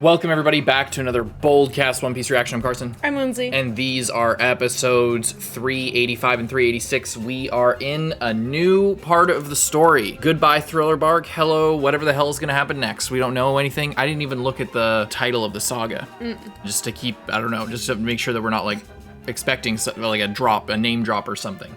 Welcome everybody back to another BOLDcast One Piece reaction. I'm Carson. I'm Lindsay. And these are episodes 385 and 386. We are in a new part of the story. Goodbye Thriller Bark. Hello, whatever the hell is gonna happen next. We don't know anything. I didn't even look at the title of the saga. Just to keep, I don't know, just to make sure that we're not like expecting like a name drop or something.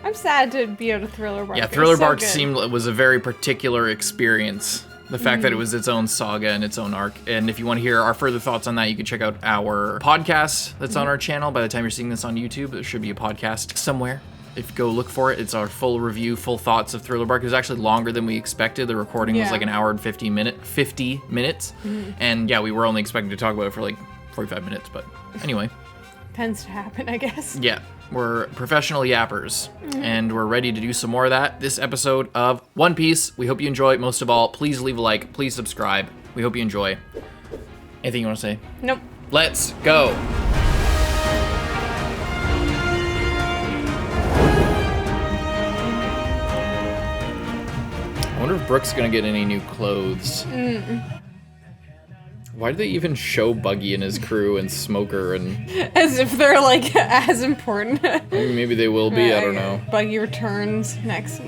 I'm sad to be out of Thriller Bark. Yeah, Thriller Bark was a very particular experience. The fact that it was its own saga and its own arc. And if you want to hear our further thoughts on that, you can check out our podcast that's on our channel. By the time you're seeing this on YouTube, there should be a podcast somewhere. If you go look for it, it's our full review, full thoughts of Thriller Bark. It was actually longer than we expected. The recording was like an hour and 50 minutes. And yeah, we were only expecting to talk about it for like 45 minutes, but anyway. Tends to happen, I guess. Yeah. We're professional yappers, and we're ready to do some more of that. This episode of One Piece. We hope you enjoy. Most of all, please leave a like. Please subscribe. We hope you enjoy. Anything you want to say? Nope. Let's go. I wonder if Brook's gonna get any new clothes. Why do they even show Buggy and his crew and Smoker and... As if they're, like, as important. Maybe they will be, I don't know. Buggy returns next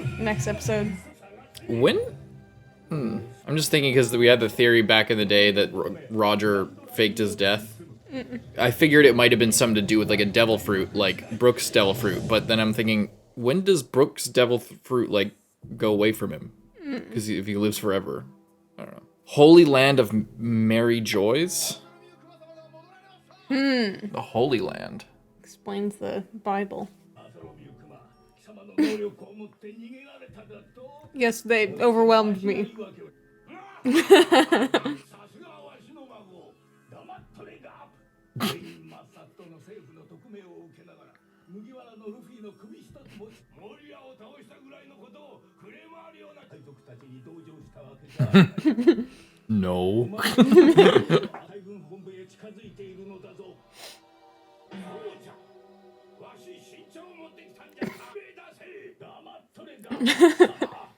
episode. When? I'm just thinking because we had the theory back in the day that Roger faked his death. I figured it might have been something to do with, like, a devil fruit, like Brook's devil fruit. But then I'm thinking, when does Brook's devil fruit, like, go away from him? Because if he lives forever. I don't know. Holy Land of Merry Joys? The Holy Land. Explains the Bible. Yes, they overwhelmed me. No.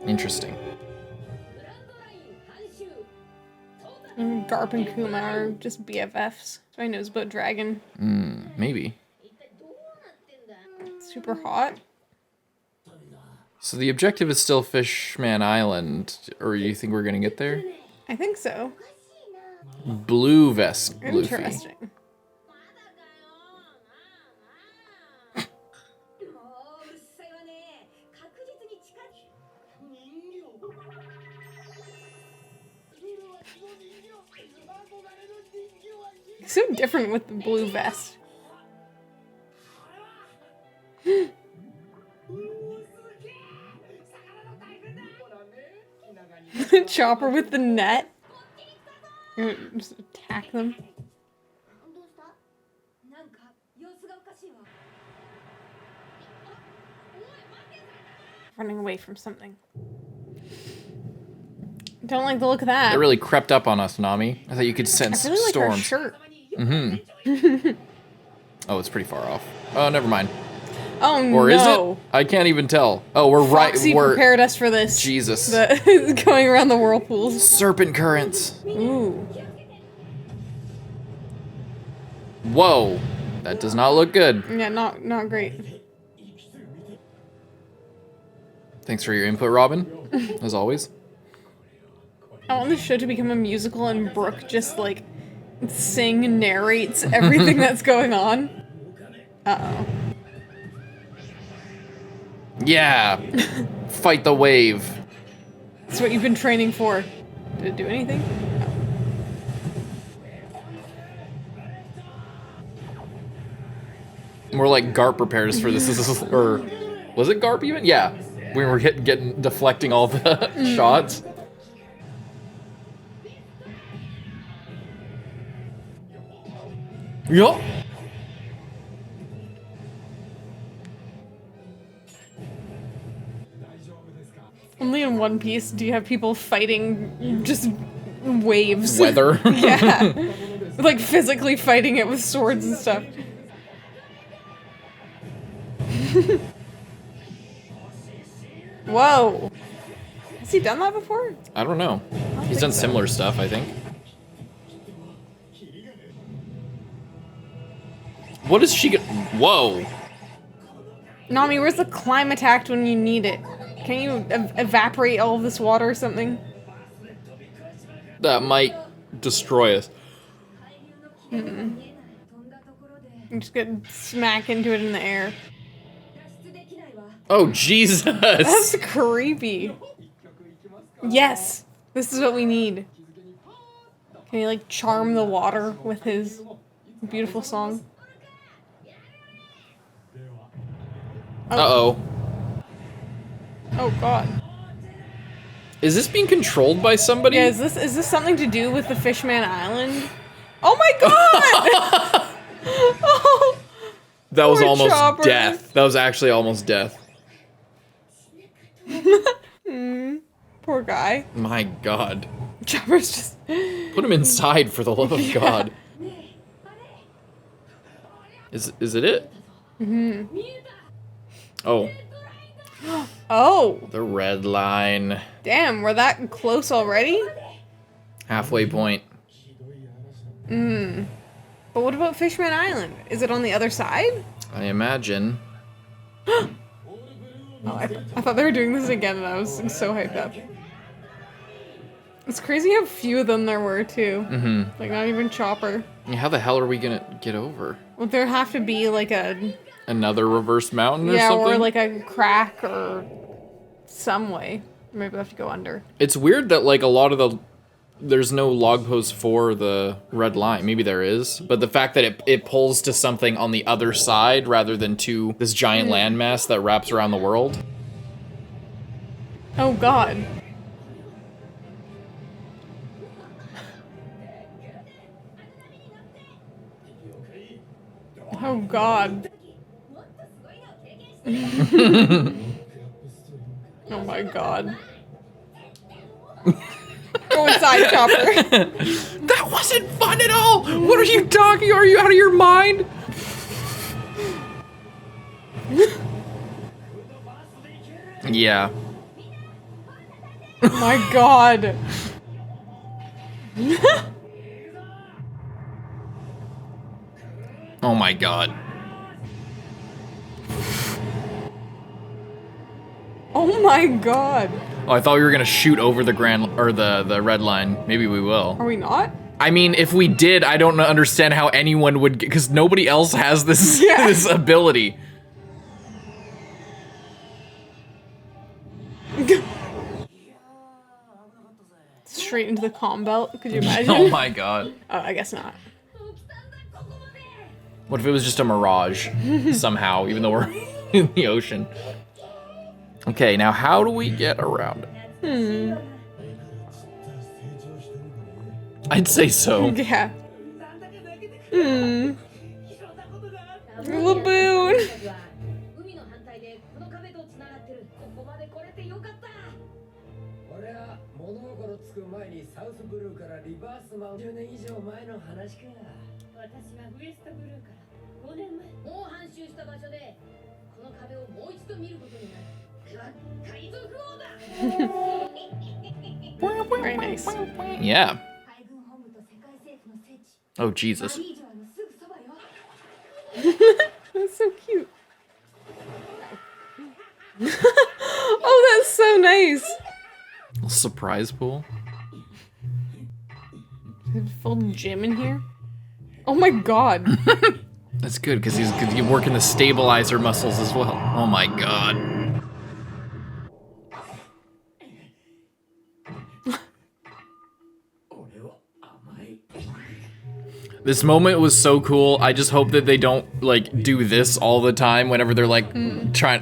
Interesting. Garp and Kuma are just BFFs, so he knows about Dragon. Maybe. Super hot. So the objective is still Fishman Island, or you think we're gonna get there? I think so. Blue vest, Luffy. Interesting. So different with the blue vest. Chopper with the net. Just attack them. Running away from something. Don't like the look of that. That really crept up on us, Nami. I thought you could sense I really like storms. her shirt. Oh, it's pretty far off. Oh, never mind. Oh no. Or is it? I can't even tell. Oh, we're Foxy prepared us for this. Jesus. Going around the whirlpools. Serpent currents. Ooh. Whoa. That does not look good. Yeah, not great. Thanks for your input, Robin. As always. I want this show to become a musical and Brook just like narrates everything that's going on. Uh-oh. Yeah. Fight the wave. That's what you've been training for. Did it do anything? More like Garp prepares for this. Or was it Garp even? Yeah. We were deflecting all the shots. Yup. Only in One Piece do you have people fighting just waves. Weather. Yeah. Like physically fighting it with swords and stuff. Whoa. Has he done that before? I don't know. He's done similar stuff, I think. What is she gonna... Whoa. Nami, where's the climate act when you need it? Can you evaporate all of this water or something? That might destroy us. You just get smack into it in the air. Oh, Jesus. That's creepy. Yes, this is what we need. Can he, like, charm the water with his beautiful song? Uh-oh. Oh, God. Is this being controlled by somebody? Yeah, is this something to do with the Fishman Island? Oh my God! Oh, that was poor almost Chopper. death. That was actually almost death. Poor guy. My God. Chopper's just... Put him inside for the love of God. Is it it? Mm-hmm. Oh. Oh. The red line. Damn, we're that close already? Halfway point. But what about Fishman Island? Is it on the other side? I imagine. Oh, I thought they were doing this again and I was so hyped up. It's crazy how few of them there were, too. Mm-hmm. Like, not even Chopper. How the hell are we gonna get over? Well, there have to be, like, another reverse mountain or yeah, something? or, like, a crack or some way. Maybe we have to go under. It's weird that, like, a lot of there's no log post for the red line. Maybe there is. But the fact that it pulls to something on the other side rather than to this giant landmass that wraps around the world. Oh, God. Oh, God. Oh, my God. Go inside, Chopper. That wasn't fun at all! What are you talking? Are you out of your mind? Yeah. Oh my God. Oh my God. Oh my God. Oh, I thought we were gonna shoot over the the red line. Maybe we will. Are we not? I mean, if we did, I don't understand how anyone would, because nobody else has this this ability. Straight into the comm belt. Could you imagine? Oh my God. Oh, I guess not. What if it was just a mirage somehow, even though we're in the ocean? Okay, now how do we get around it? I'd say so. Yeah. Laboon. Very nice. Yeah. Oh, Jesus. That's so cute. Oh, that's so nice. Surprise pool. Full gym in here. Oh my God. That's good, because he's working the stabilizer muscles as well. Oh my God. This moment was so cool. I just hope that they don't, like, do this all the time whenever they're, like,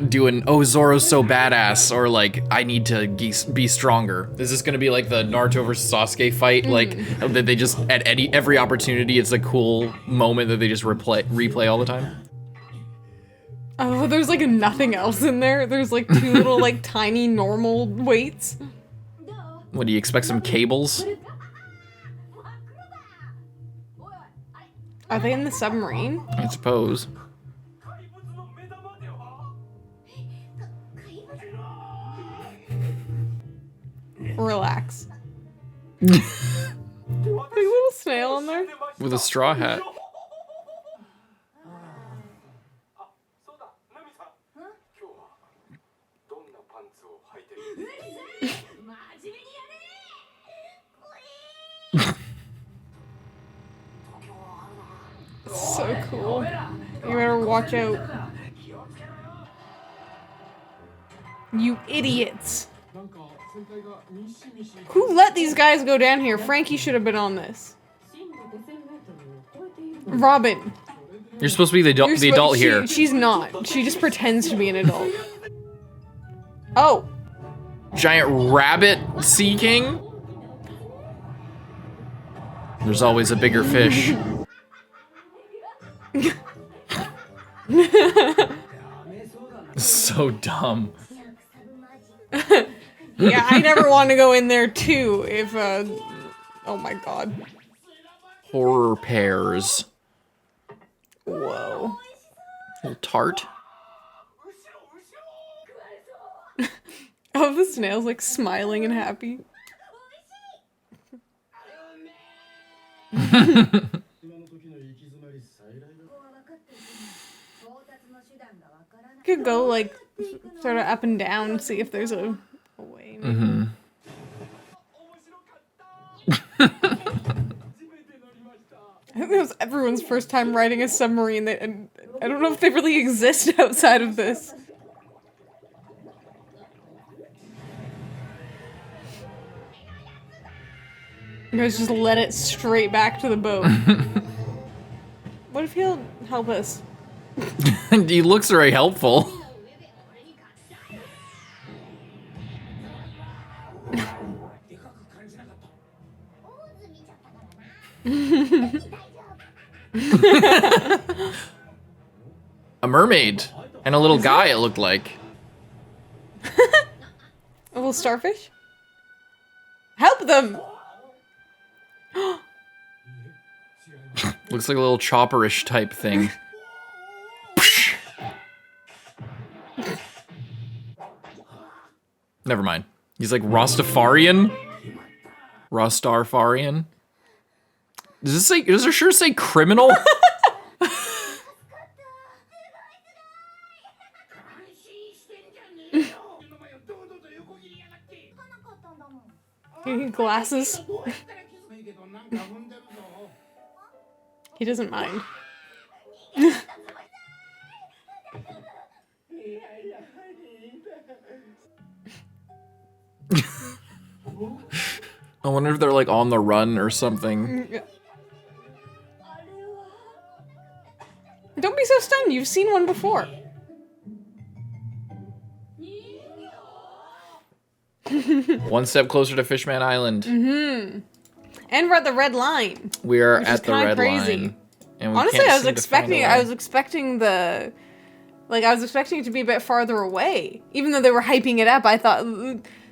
doing, oh, Zoro's so badass, or, like, I need to be stronger. Is this gonna be, like, the Naruto versus Sasuke fight? Like, that they just, at every opportunity, it's a cool moment that they just replay all the time? Oh, there's, like, nothing else in there. There's, like, two little, like, tiny normal weights. What, do you expect some cables? Are they in the submarine? I suppose. Relax. Big little snail in there. With a straw hat. cool. You better watch out. You idiots. Who let these guys go down here? Frankie should have been on this. Robin. You're supposed to be the adult here. She's not. She just pretends to be an adult. Oh. Giant rabbit sea king? There's always a bigger fish. So dumb. Yeah, I never want to go in there too if, oh my god. Horror pears. Whoa. Little tart. Oh, the snail's like smiling and happy. Could go like sort of up and down, see if there's a way. Mm-hmm. I think that was everyone's first time riding a submarine, and I don't know if they really exist outside of this. You guys just let it straight back to the boat. What if he'll help us? He looks very helpful. A mermaid and a little guy, it looked like. A little starfish? Help them! Looks like a little chopperish type thing. Never mind. He's like Rastafarian? Rastafarian? Does her shirt say criminal? Glasses. He doesn't mind. I wonder if they're like on the run or something. Don't be so stunned, you've seen one before. One step closer to Fishman Island. Mm-hmm. And we're at the red line. We are at the red line. And we honestly, can't I was seem to find a way. expecting it to be a bit farther away. Even though they were hyping it up, I thought,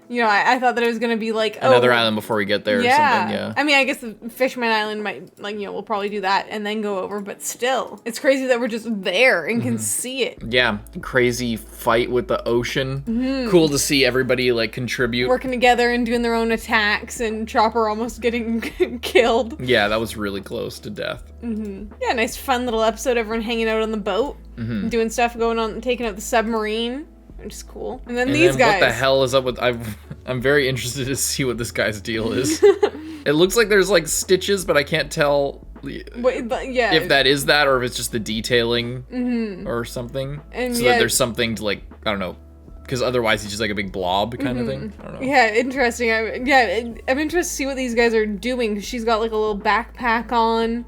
you know, I thought that it was gonna be like another island before we get there. Yeah. Or something, yeah. I mean, I guess the Fishman Island might, like, you know, we'll probably do that and then go over. But still, it's crazy that we're just there and can see it. Yeah, crazy fight with the ocean. Cool to see everybody like contribute, working together and doing their own attacks, and Chopper almost getting killed. Yeah, that was really close to death. Yeah, nice fun little episode. Everyone hanging out on the boat, doing stuff, going on, taking out the submarine. Which is cool. And then these guys. What the hell is up with... I'm very interested to see what this guy's deal is. It looks like there's like stitches, but I can't tell yeah, if that is that or if it's just the detailing or something. And so that there's something to like, I don't know. Because otherwise he's just like a big blob kind of thing. I don't know. Yeah, interesting. I'm interested to see what these guys are doing. Because she's got like a little backpack on.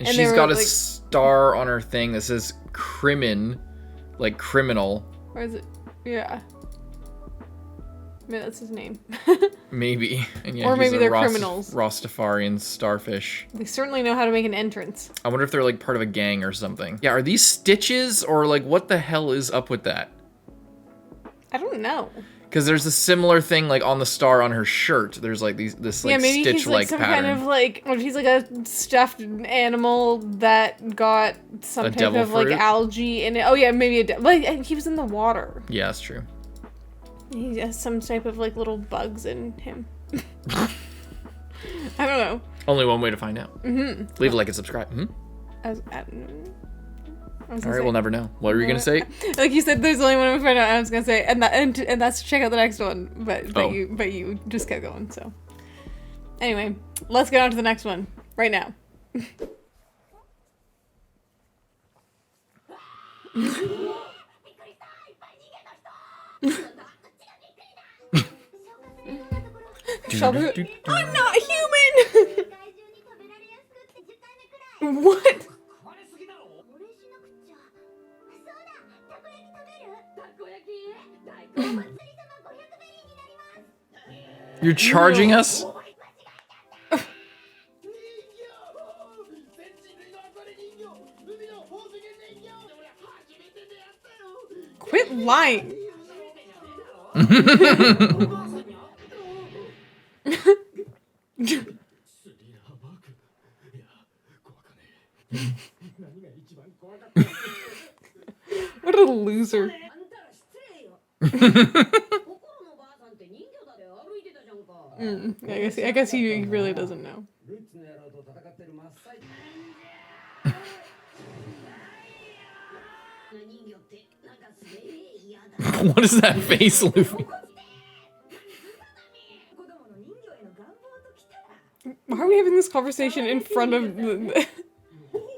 And she's got a star on her thing that says crimin, like criminal. Or is it? Yeah. Maybe that's his name. Maybe. And yeah, or maybe they're criminals. Rastafarian starfish. They certainly know how to make an entrance. I wonder if they're like part of a gang or something. Yeah, are these stitches or like what the hell is up with that? I don't know. Because there's a similar thing like on the star on her shirt. There's like this like maybe stitch he's like some pattern. kind of like, or he's like a stuffed animal that got some type of like algae in it. Oh yeah, maybe like he was in the water. Yeah, that's true. He has some type of like little bugs in him. I don't know. Only one way to find out. Leave a like and subscribe. All right, we'll never know. What were you gonna say? Like you said, there's only one way to find out. I was gonna say, and that's to check out the next one. But you just kept going. So anyway, let's get on to the next one right now. Shelby, I'm not human! What? You're charging us? Quit lying. What a loser. I guess he really doesn't know. What is that face, Luffy? Why are we having this conversation in front of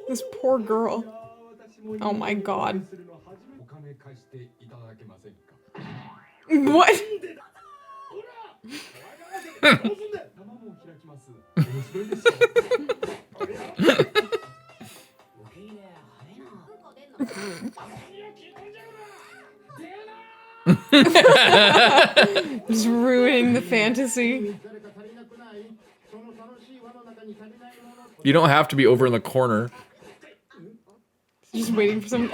this poor girl? Oh my god. What? Just ruining the fantasy. You don't have to be over in the corner. Just waiting for some.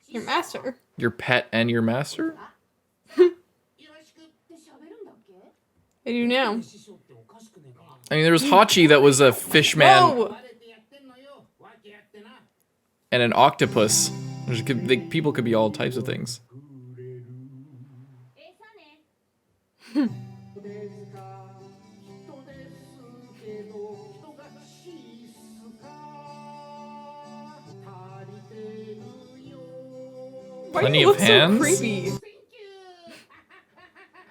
Your master. Your pet and your master? I do now. I mean, there was Hatchi that was a fishman Whoa! and an octopus. People could be all types of things. Why Plenty do you of look so hands? creepy?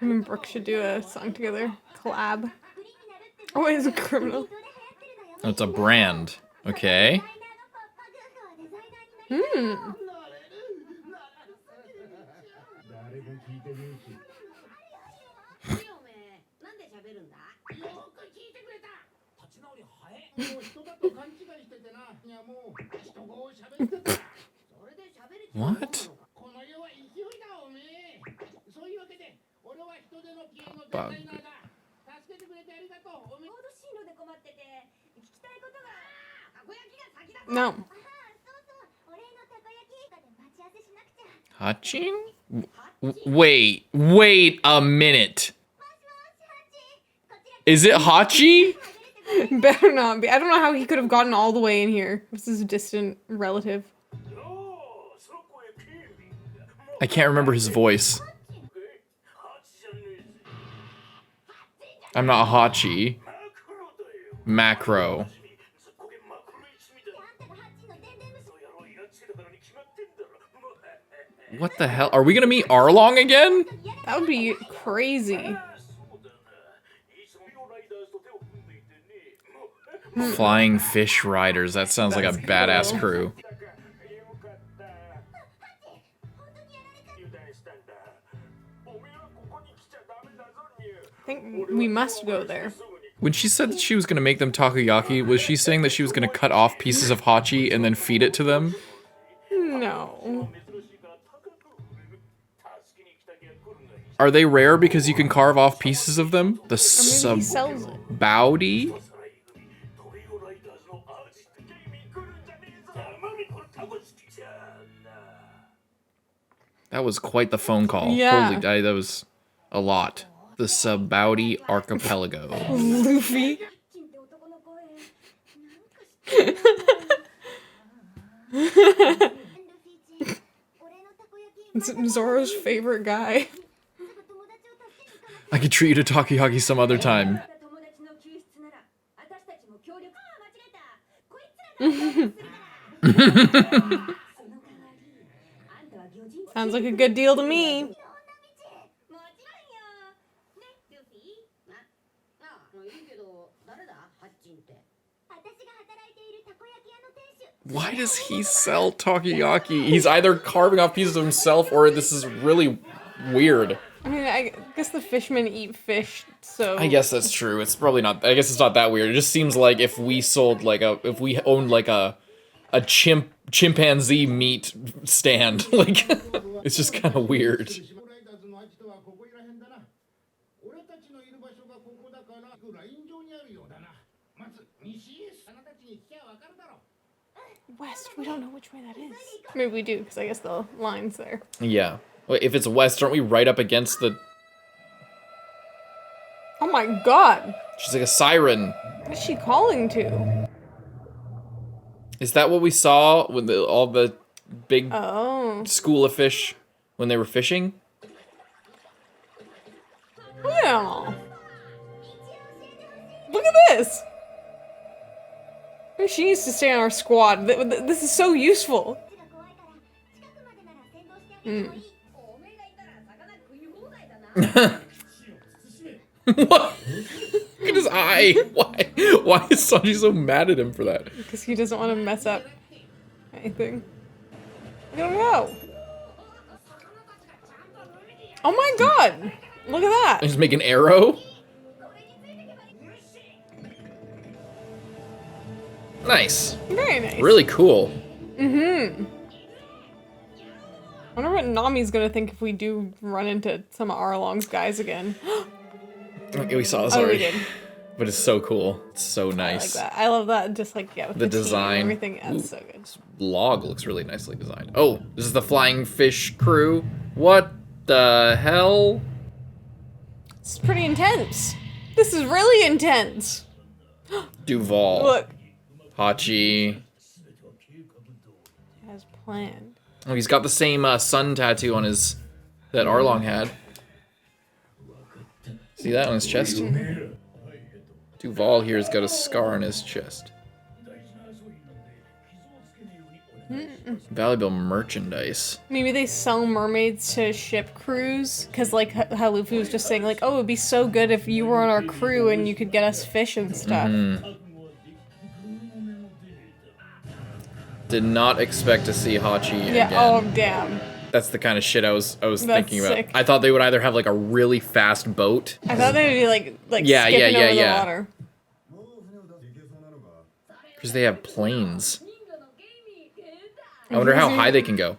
Him and Brooke should do a song together. Collab. Oh, he's a criminal. Oh, it's a brand. Okay. What? PAPPAGU. No. Hatchi? Wait a minute. Is it Hatchi? Better not be. I don't know how he could have gotten all the way in here. This is a distant relative. I can't remember his voice. I'm not Hatchi. Macro. What the hell? Are we gonna meet Arlong again? That would be crazy. Flying fish riders. That sounds like a badass cool. crew. I think we must go there. When she said that she was gonna make them takoyaki, was she saying that she was gonna cut off pieces of Hatchi and then feed it to them? No. Are they rare because you can carve off pieces of them? The Or maybe he sells it. sabody? That was quite the phone call. Yeah. Holy, that was a lot. The Sabody Archipelago. Luffy. It's Zoro's favorite guy. I could treat you to takoyaki some other time. Sounds like a good deal to me. Why does he sell takoyaki? He's either carving off pieces of himself or this is really weird. I mean, I guess the fishmen eat fish, so... I guess that's true. It's probably not... I guess it's not that weird. It just seems like if we sold, like, if we owned, like, a chimpanzee meat stand, like, it's just kind of weird. West, we don't know which way that is. Maybe we do, because I guess the line's there. Yeah. Wait, if it's west, aren't we right up against the... Oh my god! She's like a siren. What is she calling to? Is that what we saw with all the big school of fish when they were fishing? Yeah. Look at this! She needs to stay on our squad. This is so useful. What? Look at his eye. Why is Sanji so mad at him for that? Because he doesn't want to mess up anything. Look at him go. Oh my god! Look at that. Just make an arrow? Nice. Very nice. Really cool. Mm-hmm. I wonder what Nami's gonna think if we do run into some of Arlong's guys again. Okay, we saw this Oh, already. we did. But it's so cool. It's so nice. I like that. I love that. Just like, yeah, with The team design. and everything. Yeah, it's so good. This log looks really nicely designed. Oh, this is the flying fish crew. What the hell? It's pretty intense. This is really intense. Duval. Look. Hatchi. As planned. Oh, he's got the same sun tattoo on his... that Arlong had. See that on his chest? Duval here's got a scar on his chest. Valuable merchandise. Maybe they sell mermaids to ship crews, because like how Luffy was just saying, like, oh, it'd be so good if you were on our crew and you could get us fish and stuff. Did not expect to see Hatchi Yeah. again. Oh damn. That's the kind of shit I was thinking about. sick. I thought they would either have like a really fast boat. I thought they would be like Yeah, skipping over yeah. the water. Because they have planes. I wonder how high they can go.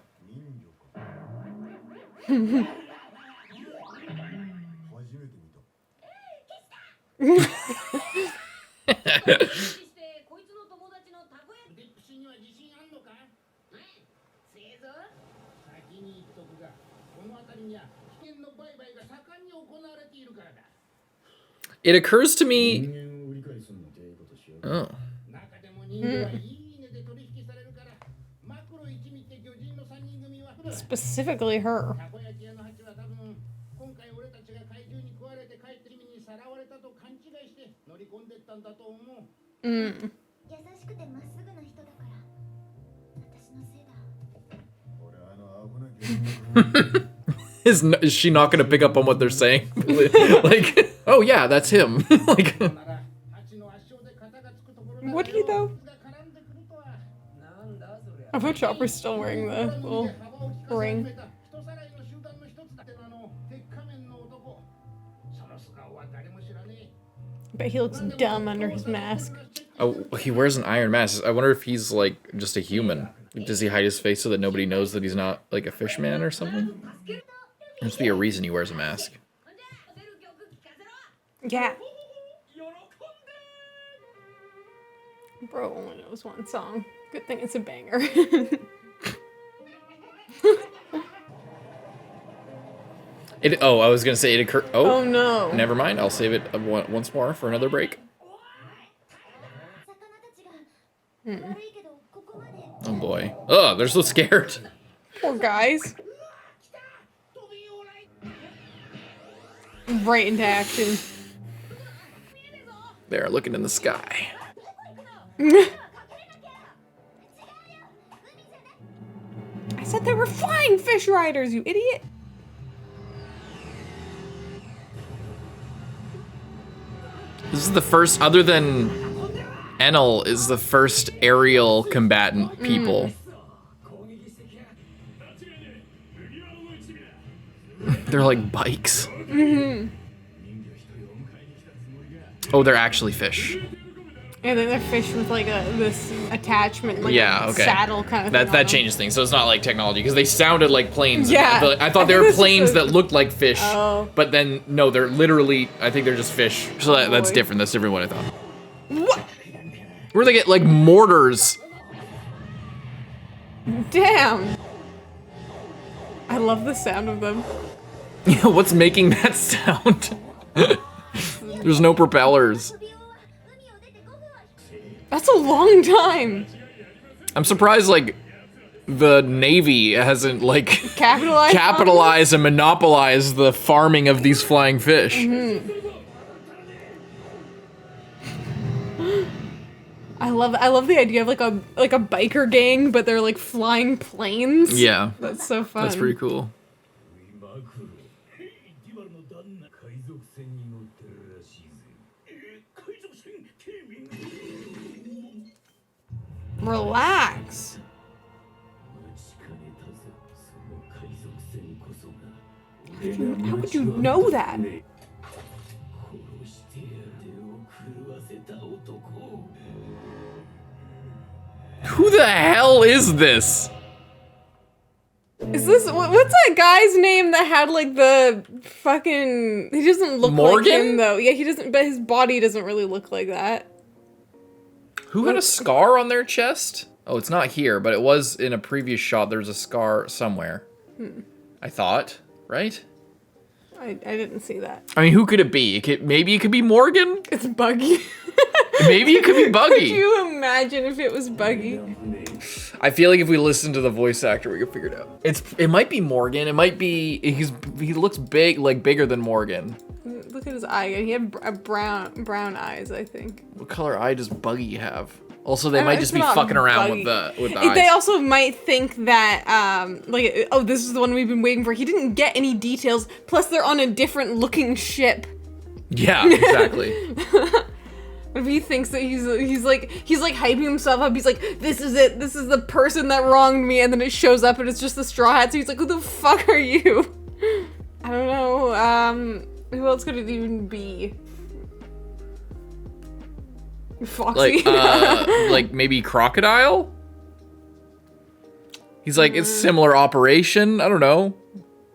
It occurs to me... Oh. Specifically her. Is she not gonna pick up on what they're saying? Like, oh yeah, that's him. Like, Would he though? I hope Chopper's still wearing the little ring. But he looks dumb under his mask. oh, he wears an iron mask. I wonder if he's like just a human. Does he hide his face so that nobody knows that he's not like a fishman or something? There must be a reason he wears a mask. Yeah. Bro only knows one song. Good thing it's a banger. I was gonna say it occurred. Oh no. Never mind. I'll save it once more for another break. Oh boy. Ugh, they're so scared. Poor guys. Right into action. They're looking in the sky. I said they were flying fish riders, you idiot. This is the first, other than Enel is the first aerial combatant people. They're like bikes. Oh, they're actually fish. And then they're fish with like this attachment, like Yeah, a okay. saddle kind of thing. That changes things. So it's not like technology because they sounded like planes. Yeah. I thought they were planes that looked like fish. Oh. But then no, they're literally. I think they're just fish. So that's different. That's different. What I thought. What? Where they get like mortars. Damn. I love the sound of them. What's making that sound? There's no propellers. That's a long time. I'm surprised like the Navy hasn't like Capitalized and monopolized the farming of these flying fish. I love the idea of like a biker gang, but they're like flying planes. Yeah. That's so fun. That's pretty cool. Relax. How would you know that? Who the hell is this? Is this what's that guy's name that had like the fucking? He doesn't look Morgan? like him though. Yeah, he doesn't. But his body doesn't really look like that. Who had a scar on their chest? Oh, it's not here, but it was in a previous shot. There's a scar somewhere. I thought, right? I didn't see that. I mean, who could it be? Maybe it could be Morgan? It's Buggy. Maybe it could be Buggy. Could you imagine if it was Buggy? I feel like if we listen to the voice actor, we could figure it out. It might be Morgan. It might be he looks big, like bigger than Morgan. Look at his eye. He had a brown eyes, I think. What color eye does Buggy have? Also, they might It's just be not fucking around Buggy. with the eyes. They also might think that this is the one we've been waiting for. He didn't get any details. Plus, they're on a different looking ship. Yeah, exactly. If he thinks that he's like hyping himself up, he's like, this is it, this is the person that wronged me, and then it shows up and it's just the Straw Hat, so he's like, who the fuck are you? I don't know, who else could it even be? Foxy? Like maybe Crocodile? He's like, it's similar operation, I don't know.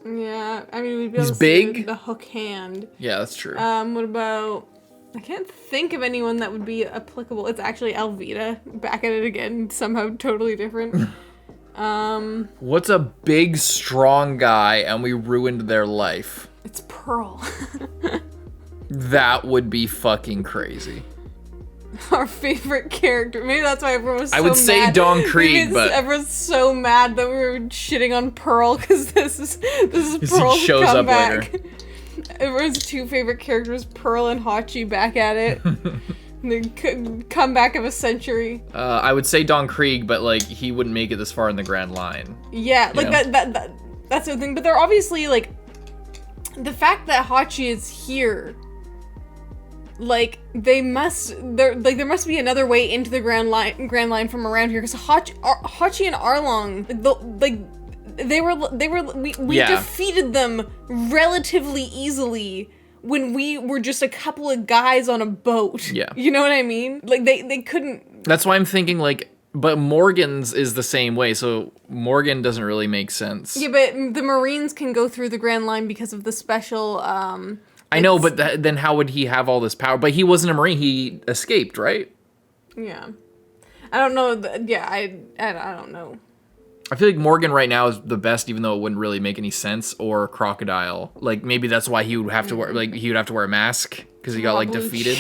Yeah, I mean, we'd be He's able to see big? the hook hand. Yeah, that's true. What about... I can't think of anyone that would be applicable. It's actually Alvita. Back at it again. Somehow totally different. What's a big, strong guy and we ruined their life? It's Pearl. That would be fucking crazy. Our favorite character. Maybe that's why everyone was so mad. I would say Don Krieg, Maybe but... everyone's so mad that we were shitting on Pearl because this is He Pearl's shows up comeback. later. Everyone's two favorite characters, Pearl and Hatchi, back at it. The comeback of a century. I would say Don Krieg, but like he wouldn't make it this far in the Grand Line. Yeah, like You know? that's the thing. But they're obviously like the fact that Hatchi is here. Like there must be another way into the Grand Line from around here because Hatchi and Arlong we defeated them relatively easily when we were just a couple of guys on a boat. Yeah. You know what I mean? Like they couldn't. That's why I'm thinking like, but Morgan's is the same way, so Morgan doesn't really make sense. Yeah, but the Marines can go through the Grand Line because of the special. I know, but then how would he have all this power? But he wasn't a Marine. He escaped, right? Yeah, I don't know. I don't know. I feel like Morgan right now is the best, even though it wouldn't really make any sense. Or Crocodile, like maybe that's why he would have to wear a mask because he got like defeated.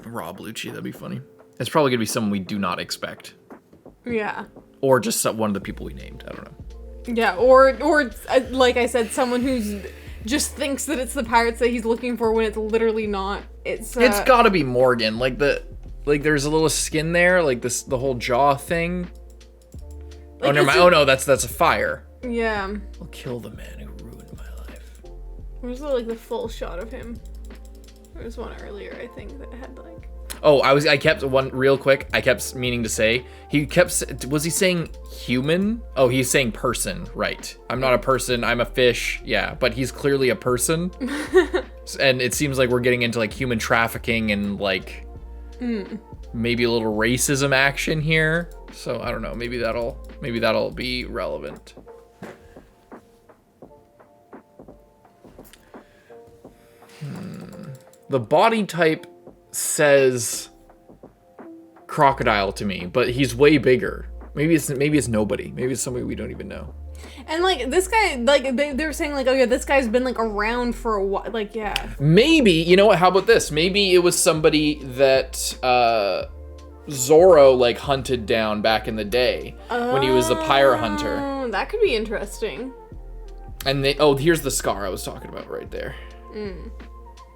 Rob Lucci, that'd be funny. It's probably gonna be someone we do not expect. Yeah. Or just one of the people we named. I don't know. Yeah, or like I said, someone who's just thinks that it's the pirates that he's looking for when it's literally not. It's gotta be Morgan. Like there's a little skin there, like the whole jaw thing. Like, oh, never mind. Oh no, that's a fire. Yeah. I'll kill the man who ruined my life. Where's the full shot of him? There was one earlier, I think, that had like. Oh, I kept one real quick. I kept meaning to say, was he saying human? Oh, he's saying person, right. I'm not a person, I'm a fish. Yeah, but he's clearly a person. And it seems like we're getting into like human trafficking and like maybe a little racism action here. So I don't know, maybe that'll be relevant. The body type says crocodile to me, but he's way bigger. Maybe it's nobody. Maybe it's somebody we don't even know. And like this guy, like they were saying, like, oh yeah, this guy's been like around for a while. Like, yeah. Maybe, you know what? How about this? Maybe it was somebody that Zorro like hunted down back in the day when he was the pirate hunter. Oh, that could be interesting. And here's the scar I was talking about right there.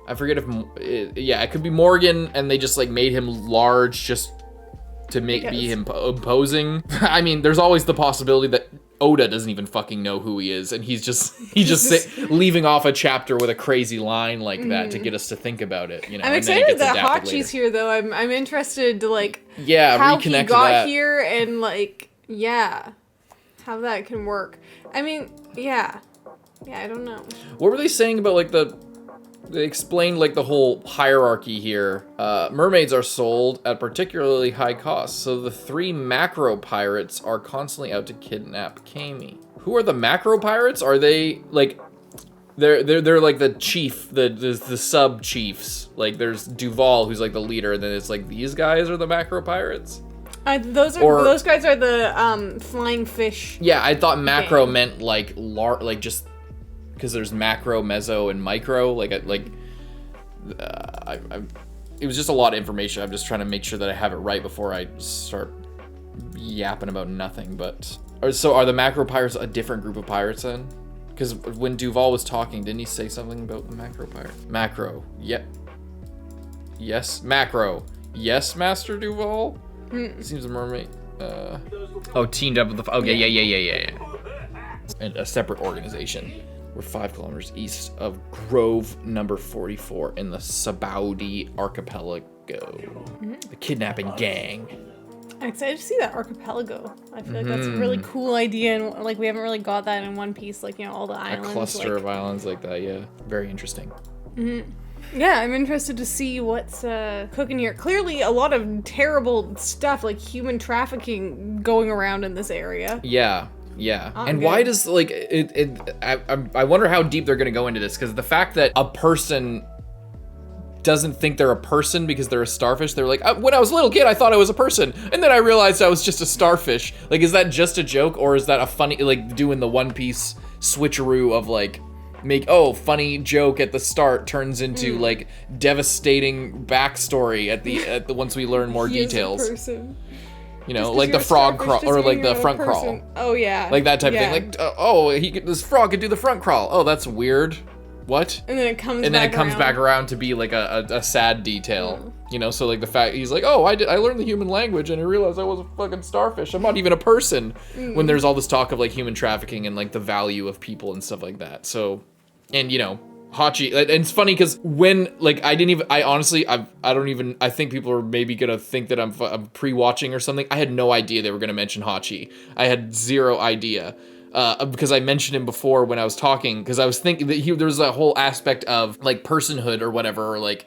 I forget it could be Morgan, and they just like made him large just to be him imposing. I mean, there's always the possibility that Oda doesn't even fucking know who he is, and he's just leaving off a chapter with a crazy line like that to get us to think about it. You know, I'm excited that Hachi's here, though. I'm interested to like how he got here and like how that can work. I mean, yeah, I don't know. What were they saying about like They explained like the whole hierarchy here. Mermaids are sold at particularly high costs, so the 3 macro pirates are constantly out to kidnap CAMIE. Who are the macro pirates? Are they like they're like the chief, the sub chiefs? Like there's Duval, who's like the leader, and then it's like these guys are the macro pirates. Those guys are the flying fish. Yeah, I thought macro meant like just. Because there's macro, meso, and micro. It was just a lot of information. I'm just trying to make sure that I have it right before I start yapping about nothing. But so are the macro pirates a different group of pirates then? Because when Duval was talking, didn't he say something about the macro pirate? Macro, yep. Yes, macro. Yes, Master Duval. Seems a mermaid. Teamed up with the. Okay, yeah. And a separate organization. We're 5 kilometers east of Grove number 44 in the Sabody archipelago. The kidnapping gang. I'm excited to see that archipelago. I feel like that's a really cool idea, and like we haven't really got that in One Piece. Like, you know, all the islands. A cluster of islands like that, yeah. Very interesting. Yeah, I'm interested to see what's cooking here. Clearly, a lot of terrible stuff, like human trafficking, going around in this area. Yeah. And why does like I wonder how deep they're gonna go into this, because the fact that a person doesn't think they're a person because they're a starfish, they're like, when I was a little kid I thought I was a person, and then I realized I was just a starfish. Like, is that just a joke, or is that a funny, like doing the One Piece switcheroo of like funny joke at the start turns into like devastating backstory at the once we learn more details. You know, like the frog crawl or like the front crawl. Oh yeah. Like that type of thing. Like, this frog could do the front crawl. Oh, that's weird. What? And then it comes back around to be like a sad detail. You know, so like the fact he's like, oh, I learned the human language and I realized I was a fucking starfish. I'm not even a person. When there's all this talk of like human trafficking and like the value of people and stuff like that. So, and you know, Hachi, and it's funny because when like I think people are maybe gonna think that I'm pre-watching or something. I had no idea they were gonna mention Hachi. I had zero idea because I mentioned him before when I was talking, because I was thinking that there's a whole aspect of like personhood or whatever, or like,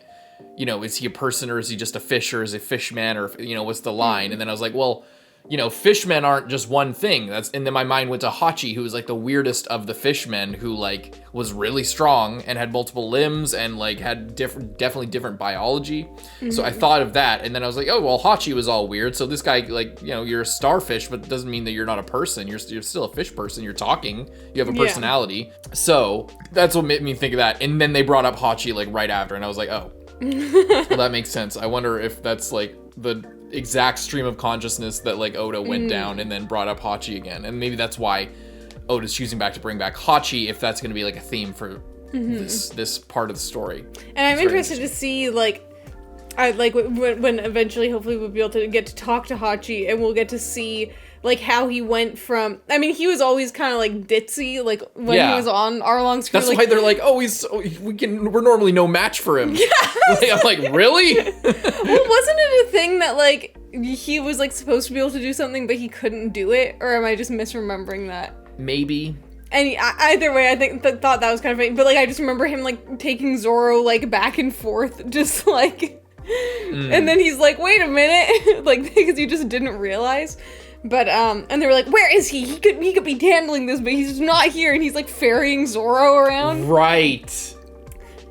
you know, is he a person or is he just a fish, or is he a fishman, or, you know, what's the line? And then I was like, well, you know, fishmen aren't just one thing. And then my mind went to Hachi, who was like the weirdest of the fishmen, who like was really strong and had multiple limbs and like had definitely different biology. So I thought of that, and then I was like, oh well, Hachi was all weird. So this guy, like, you know, you're a starfish, but it doesn't mean that you're not a person. You're still a fish person. You're talking. You have a personality. So that's what made me think of that. And then they brought up Hachi like right after, and I was like, oh, well, that makes sense. I wonder if that's like the exact stream of consciousness that like Oda went down and then brought up Hachi again, and maybe that's why Oda's choosing to bring back Hachi, if that's going to be like a theme for this part of the story. And I'm interested to see like when eventually hopefully we'll be able to get to talk to Hachi, and we'll get to see like how he went from. I mean, he was always kind of like ditzy, like when he was on Arlong's crew. That's like, why they're like, oh, we're normally no match for him. Yeah. I'm like, really? Well, wasn't it a thing that like he was like supposed to be able to do something, but he couldn't do it? Or am I just misremembering that? Maybe. And either way, I think thought that was kind of funny. But like, I just remember him like taking Zoro like back and forth, just like. And then he's like, wait a minute, like because he just didn't realize. But and they were like, where is he? He could be handling this, but he's not here, and he's like ferrying Zoro around. Right.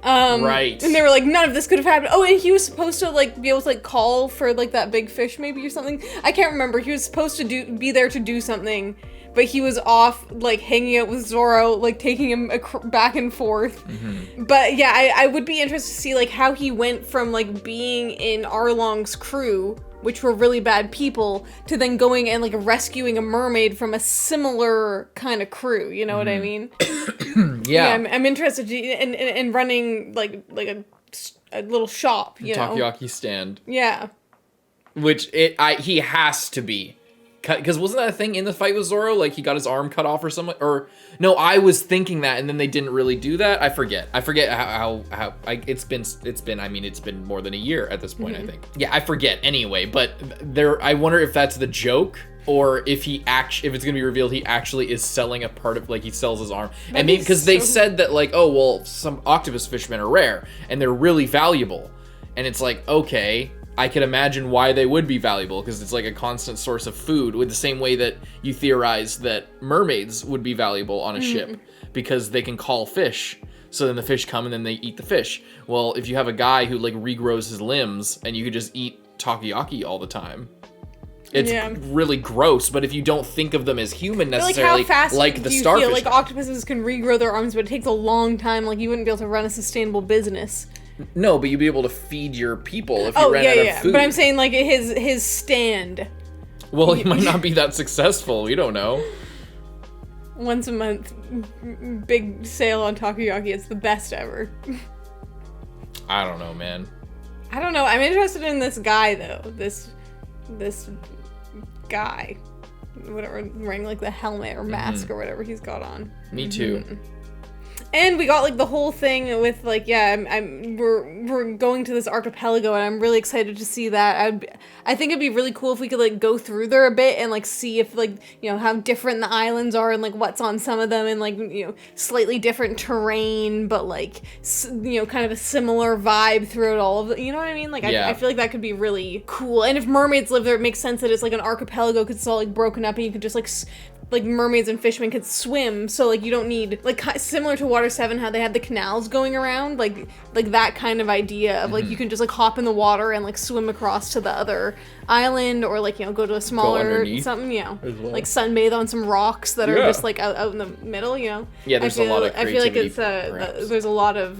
Right. And they were like, none of this could have happened. Oh, and he was supposed to like be able to like call for like that big fish maybe or something. I can't remember. He was supposed to be there to do something, but he was off like hanging out with Zoro, like taking him back and forth. But yeah, I would be interested to see like how he went from like being in Arlong's crew, which were really bad people, to then going and like rescuing a mermaid from a similar kind of crew. You know what I mean? Yeah. I'm interested in running like a little shop. You know, Takoyaki stand. Yeah. Which he has to be. Because wasn't that a thing in the fight with Zoro? Like, he got his arm cut off or something? Or, no, I was thinking that, and then they didn't really do that? I forget how it's been more than a year at this point, I think. Yeah, I forget anyway, but I wonder if that's the joke, or if if it's gonna be revealed he actually is selling a part of, like, he sells his arm. And maybe, because they said that, like, oh, well, some octopus fishmen are rare, and they're really valuable. And it's like, okay, I can imagine why they would be valuable, because it's like a constant source of food, with the same way that you theorize that mermaids would be valuable on a ship, because they can call fish. So then the fish come and then they eat the fish. Well, if you have a guy who like regrows his limbs and you could just eat takoyaki all the time, it's really gross. But if you don't think of them as human necessarily, like, how fast like the do you starfish, feel like octopuses can regrow their arms, but it takes a long time. Like, you wouldn't be able to run a sustainable business. No, but you'd be able to feed your people if you ran out of food. But I'm saying, like, his stand. Well, he might not be that successful. We don't know. Once a month, big sale on takoyaki. It's the best ever. I don't know, man. I don't know. I'm interested in this guy, though. This guy. Whatever, wearing, like, the helmet or mask or whatever he's got on. Me too. And we got like the whole thing with like, we're going to this archipelago, and I'm really excited to see that. I think it'd be really cool if we could like go through there a bit and like see if like, you know, how different the islands are and like what's on some of them, and like, you know, slightly different terrain, but like, you know, kind of a similar vibe throughout all of it. You know what I mean? Like, I feel like that could be really cool. And if mermaids live there, it makes sense that it's like an archipelago, because it's all like broken up and you could just like mermaids and fishmen could swim, so like you don't need, like, similar to Water 7, how they had the canals going around, like that kind of idea of like you can just like hop in the water and like swim across to the other island, or like, you know, go to a smaller something, you know, like sunbathe on some rocks that are just like out in the middle, you know. Yeah, there's a lot of creativity. I feel like it's there's a lot of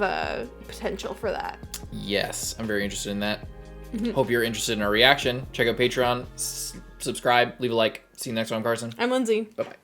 potential for that. Yes, I'm very interested in that. Hope you're interested in our reaction. Check out Patreon, subscribe, leave a like. See you next time, Carson. I'm Lindsay. Bye-bye.